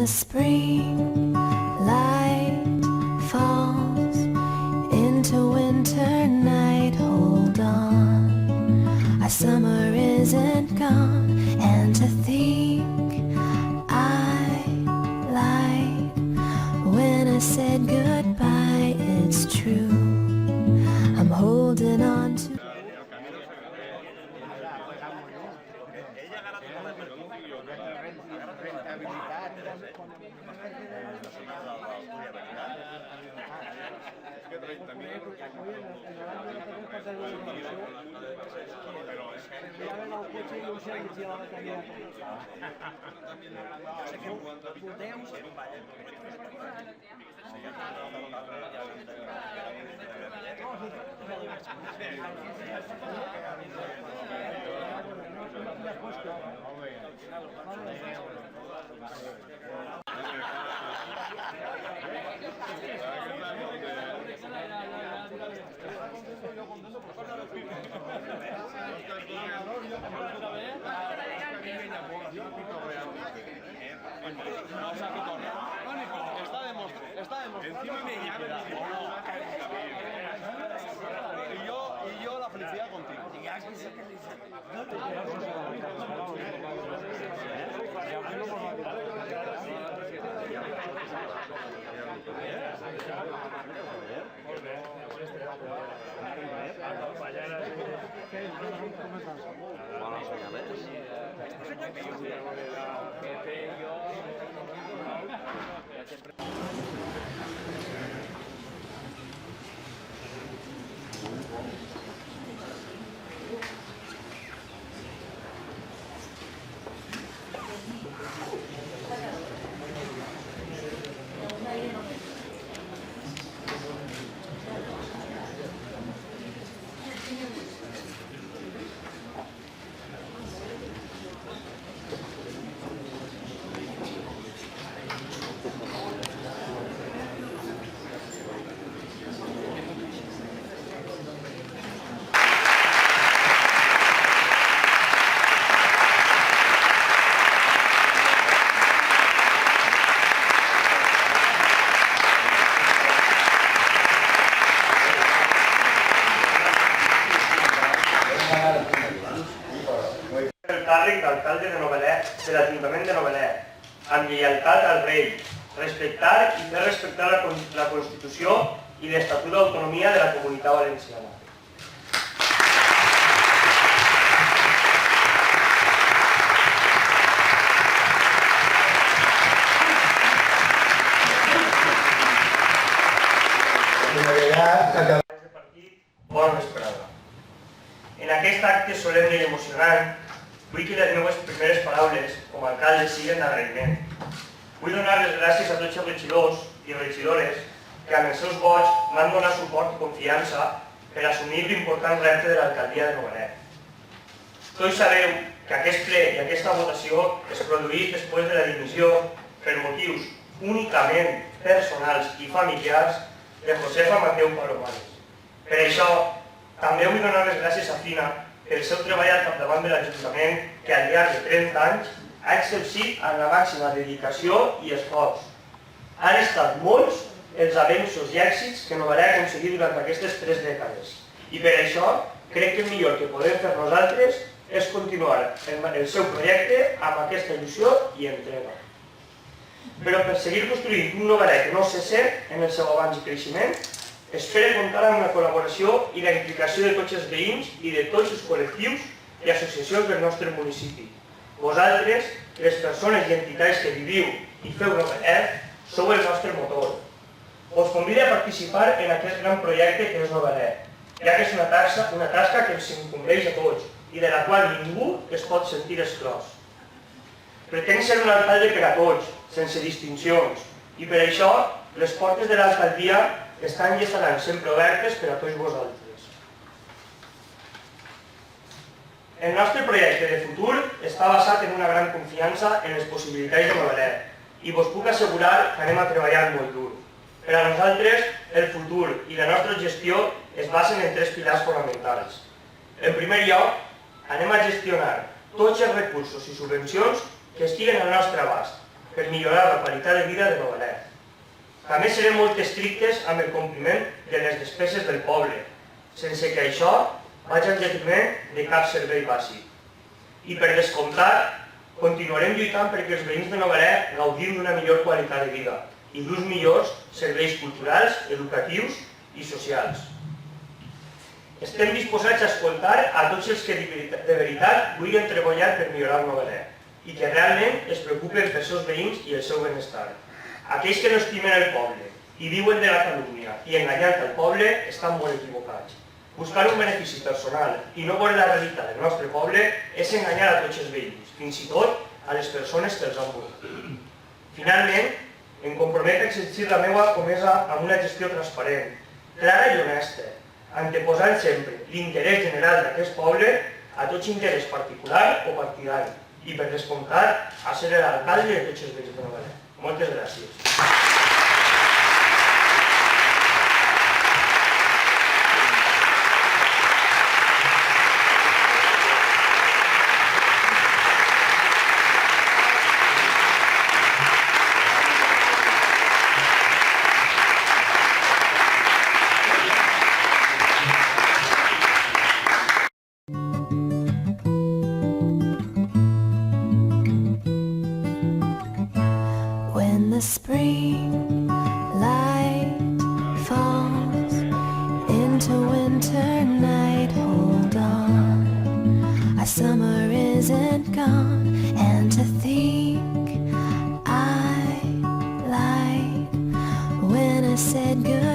the spring light falls into winter night, hold on, our summer isn't gone. And to think I lied when I said goodbye, it's true, I'm holding on to. Y yo la felicidad contigo. Alcalde de Novelet, de l'Ajuntament de Novelet, amb lleialtat al rei, respectar i fer respectar la Constitució i l'Estatut d'Autonomia de la Comunitat Valenciana. Bona vesprada. En aquest acte solemne i emocionant, vull que les meves primeres paraules com a alcalde siguin d'agraïment. Vull donar les gràcies a tots els regidors i regidores que amb els seus vots m'han donat suport i confiança per assumir l'important repte de l'alcaldia de Novelet. Tots sabeu que aquest ple i aquesta votació es produeix després de la dimissió per motius únicament personals i familiars de Josefa Mateu Palomares. Per això, també vull donar les gràcies a Fina pel seu treball al capdavant de l'Ajuntament que al llarg de 30 anys ha exercit amb la màxima dedicació i esforç. Han estat molts els avenços i èxits que Novelet ha aconseguit durant aquestes 3 dècades i per això crec que el millor que podem fer nosaltres és continuar el seu projecte amb aquesta il·lusió i entrega. Però per seguir construint un Novelet que no cesse en el seu avanç i creixement, espero comptar amb la col·laboració i la implicació de tots els veïns i de tots els col·lectius i associacions del nostre municipi. Vosaltres, les persones i entitats que viviu i feu Novelet, sou el nostre motor. Us convido a participar en aquest gran projecte que és Novelet, ja que és una tasca que ens incumbeix a tots i de la qual ningú es pot sentir exclòs. Pretenc ser un alcalde per a tots, sense distincions, i per això les portes de l'alcaldia estan i estaran sempre obertes per a tots vosaltres. El nostre projecte de futur està basat en una gran confiança en les possibilitats de Novelet i vos puc assegurar que anem a treballar molt dur. Per a nosaltres, el futur i la nostra gestió es basen en 3 pilars fonamentals. En primer lloc, anem a gestionar tots els recursos i subvencions que estiguen al nostre abast, per millorar la qualitat de vida de Novelet. També serem molt estrictes amb el compliment de les despeses del poble, sense que això vagi en detriment de cap servei bàsic. I per descomptat, continuarem lluitant perquè els veïns de Novelet gaudim d'una millor qualitat de vida i d'uns millors serveis culturals, educatius i socials. Estem disposats a escoltar a tots els que de veritat vulguin treballar per millorar el Novelet i que realment es preocupen pels seus veïns i el seu benestar. Aquells que no estimen el poble i viuen de la calúmnia i enganyant el poble estan molt equivocats. Buscar un benefici personal i no veure la realitat del nostre poble és enganyar a tots els veïns, fins i tot a les persones que els han votat. Finalment, em comprometo a exercir la meva comesa amb una gestió transparent, clara i honesta, anteposant sempre l'interès general d'aquest poble a tot interès particular o partidari i, per descomptat, a ser l'alcalde de tots els veïns de Novelet. Moltes gràcies. When the spring light falls into winter night, hold on, our summer isn't gone. And to think I lied when I said goodbye.